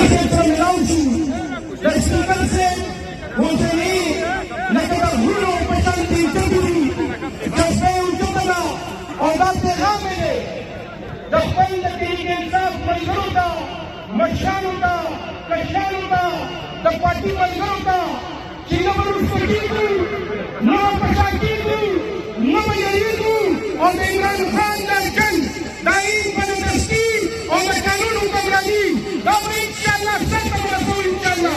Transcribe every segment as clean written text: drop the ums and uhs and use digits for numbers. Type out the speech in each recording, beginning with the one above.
sa Laosu dari Sulawesi Montani nakatahulu pesanti Jabiri Jaseu Jotana Odate Ramene Dapat nakikinig sa Malgaruta Masyanuta Kasyanuta Dapati Malgaruta Sino Marusakiku Nama Pasakiku Nama Yariku और इमरान खान दर्शन दाई बनदस्ती और कानून का बरादी अब इंशाल्लाह सब रसूल इंशाल्लाह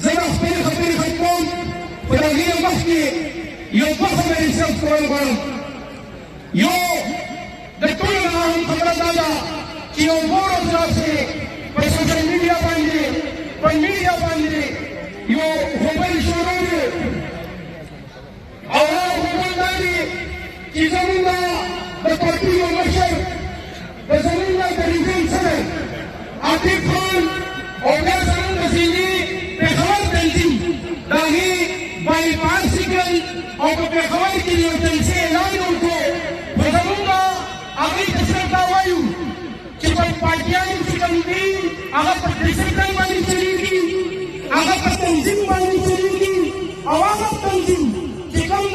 زي خبير خبيركم فراغير بحكي يوم بحث من الشمس كمان بارم يوم دكتور لهم خبرات هذا कि يوم بورو دراسة पर सोशल मीडिया बांधे यो मोबाइल शोरूम और हुकुमदारी की जमीना बपाती और मशर बजमीना तरीक़ों से आतिफ खान और नज़र नज़ीरी पेशवार तंजीम दाही बाईपासिकल और पेशवार की लिए तंजीम ऐलान उनको बजमीना आगे तस्वीर दावायु कि पार्टियां सिकंदी आगे प्रतिशतन वाली चलेगी आगे तंजीम वाली चलेगी आवाज़ तंजीम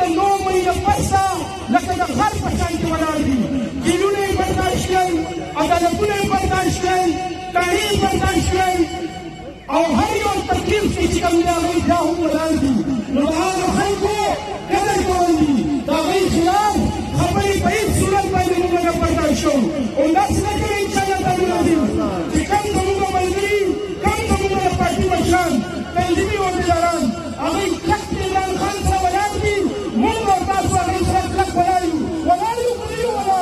النوم ينفسا لكن الغرب عشان تولادي جيلوني برداشكي أدلكوني برداشكي تاريخ برداشكي أو هايون تركيب في شكلنا غيره ولادي نبغى خلقه كذا يقولي تغير خلال خبري بعيد سورة بين مملكة برداشكو والناس لكن إن شاء الله تولادي كم تمونا بلدي كم تمونا بارتي مشان تنزيمي وزيران أغير كتير من خمسة ولادي منذ الناس لك ولا يقضي ولا